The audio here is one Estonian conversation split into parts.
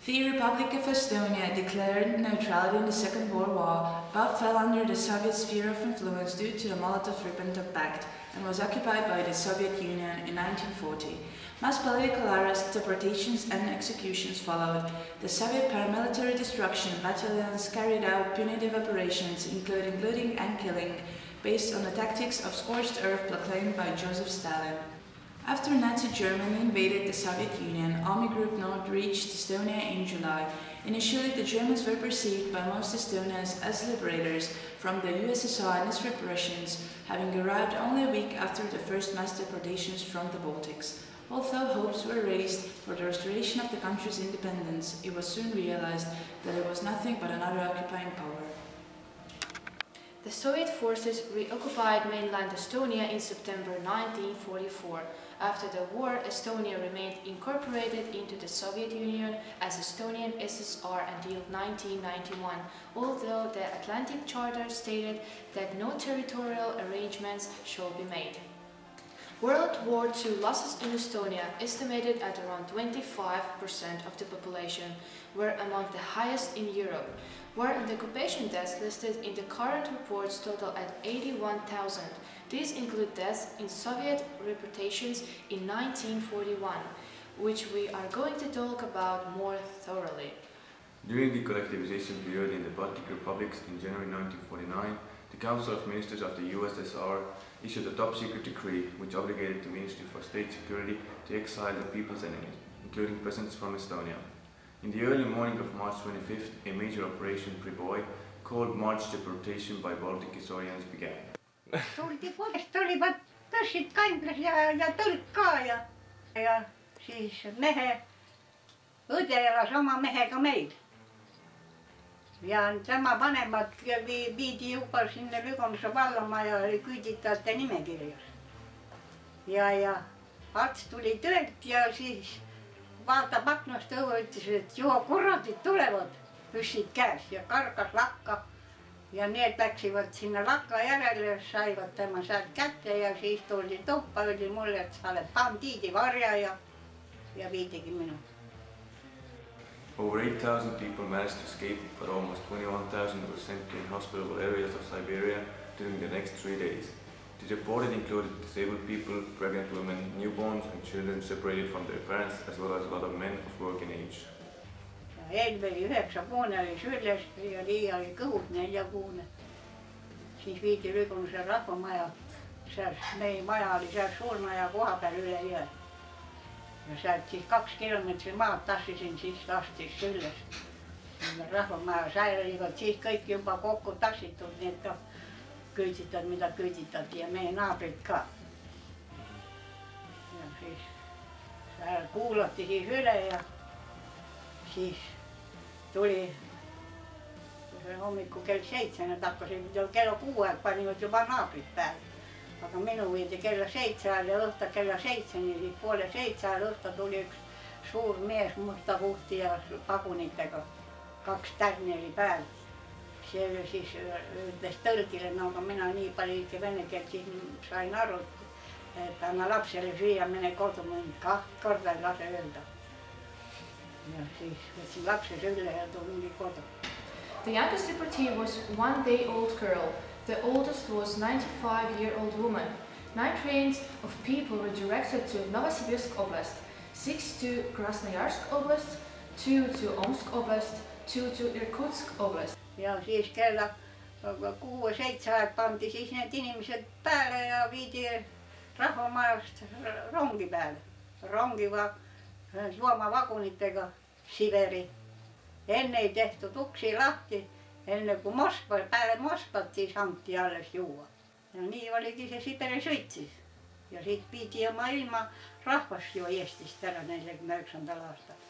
The Republic of Estonia declared neutrality in the Second World War, but fell under the Soviet sphere of influence due to the Molotov-Ribbentrop Pact and was occupied by the Soviet Union in 1940. Mass political arrests, deportations and executions followed. The Soviet paramilitary destruction battalions carried out punitive operations, including looting and killing, based on the tactics of scorched earth proclaimed by Joseph Stalin. After Nazi Germany invaded the Soviet Union, Army Group North reached Estonia in July. Initially, the Germans were perceived by most Estonians as liberators from the USSR and its repressions, having arrived only a week after the first mass deportations from the Baltics. Although hopes were raised for the restoration of the country's independence, it was soon realized that it was nothing but another occupying power. The Soviet forces reoccupied mainland Estonia in September 1944. After the war, Estonia remained incorporated into the Soviet Union as Estonian SSR until 1991, although the Atlantic Charter stated that no territorial arrangements shall be made. World War II losses in Estonia, estimated at around 25% of the population, were among the highest in Europe, war and occupation deaths listed in the current reports total at 81,000. These include deaths in Soviet repressions in 1941, which we are going to talk about more thoroughly. During the collectivization period in the Baltic republics in January 1949, the Council of Ministers of the USSR issued a top-secret decree which obligated the Ministry for State Security to exile the people's enemies, including peasants from Estonia. In the early morning of March 25th, a major operation Priboi, called Great Deportation by Baltic Estonians, began. Tuldi kodust, tulivad tõssid kandlas ja tõlk ka ja siis õde elas oma mehega meil. Ja tema vanemad viidi juba sinna Lüganuse vallamaja oli küüditajate nimekirjas. Ja arst tuli töölt ja siis vaatab aknast õue, ütles, et joo kuradid tulevad, püssid käes ja kargas lakka. Ja need läksivad sinna lakka järele, saivad tema sealt kätte ja siis tuldi tuppa, öeldi mulle, et sa oled bandiidi varjaja ja viidigi minu. Over 8,000 people managed to escape, but almost 21,000 were sent to inhospitable areas of Siberia during the next 3 days. The deported included disabled people, pregnant women, newborns and children separated from their parents, as well as a lot of men of working age. Eelveli 9-kuune oli sülles ja Liia oli kõhud 4-kuune. Siis viidi Lüganuse rahvamaja, meie maja oli seal suurmaja koha peal üle jõe. Ja sealt siis 2 kilomeetri maad tassisin, siis lastis sülles. Rahvamaja säilivad siis kõik juba kokku tassitud, nii et küüditad, mida küüditati ja meie naabrid ka. Ja siis kuulati siis üle ja siis tuli hommiku kell 7, nad hakkasid kella 6 panivad juba naabrid peale. Aga minu viidi kella 7 ajal ja õhta kella 7, siis poole 7 ajal õhta tuli üks suur mees musta puhti ja pagunitega. 2 tärni oli peal. See siis ütles tõlgile, no aga mina nii palju ikka vene keelt siis sain aru, et anna lapsele süüa, mene kodu, mind 2 korda ei lase öelda. Ja siis võtsin lapse sülle ja tulin kodu. The youngest deportee was 1-day-old girl. The oldest was 95-year-old woman. 9 trains of people were directed to Novosibirsk Oblast, 6 to Krasnoyarsk Oblast, 2 to Omsk Oblast, 2 to Irkutsk Oblast. Ja siis kella 6-7 aeg pandi siis need inimesed peale ja viidi rahvamajast rongi peale. Rongiva loomavagunitega Siberi. Enne ei tehtud uksi lahti, enne kui peale Moskvat siis anti alles juua. Ja nii oligi see Siberi sõitsis. Ja siit pidi oma ilma rahvas ju Eestist ära 49. aastal.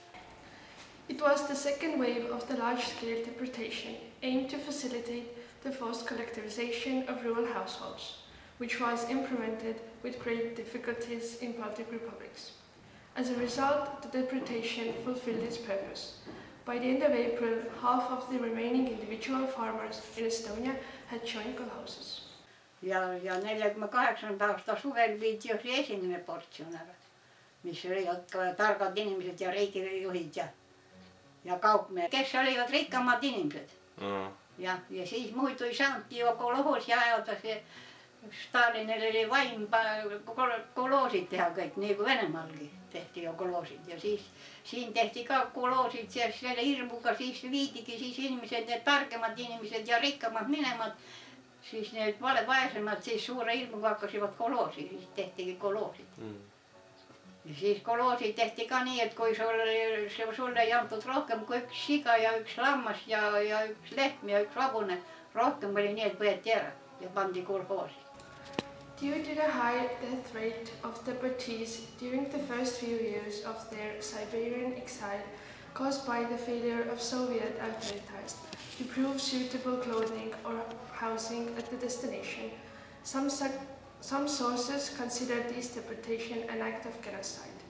It was the second wave of the large-scale deportation, aimed to facilitate the forced collectivization of rural households, which was implemented with great difficulties in Baltic republics. As a result, the deportation fulfilled its purpose. By the end of April, half of the remaining individual farmers in Estonia had joined kolhoses. Ja 48. aasta suvel viidi just esimene portsjon ära, mis oli targad inimesed ja riigijuhid ja kaupmehed, kes olivad rikkamad inimesed. Ja siis muidu ei saanudki ju kolhoosi ajada, see Stalinil oli vaim kolhoosid teha kõik, nii kui Venemaalgi tehti ju kolhoosid ja siis siin tehti ka kolhoosid ja selle hirmuga siis viidigi siis inimesed, need targemad inimesed ja rikkamad minemad, siis need vaesemad siis suure hirmuga hakkasivad kolhoosi, siis tehtigi kolhoosid. Ja siis kolhoosid tehti ka nii, et kui sulle ei antud rohkem kui üks siga ja üks lammas ja üks lehm ja üks hobune, rohkem oli nii, et võeti ära ja pandi kolhoosi. Due to the high death rate of deportees during the first few years of their Siberian exile caused by the failure of Soviet authorities to prove suitable clothing or housing at the destination, some sources consider this deportation an act of genocide.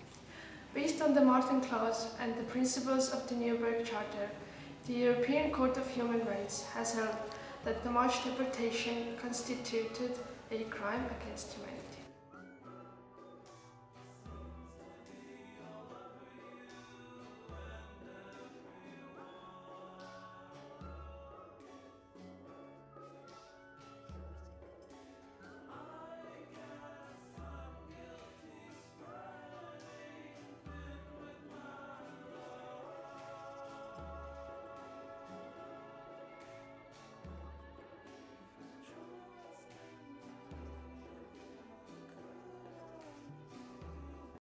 Based on the Martin Clause and the principles of the Nuremberg Charter, the European Court of Human Rights has held that the March deportation constituted a crime against humanity.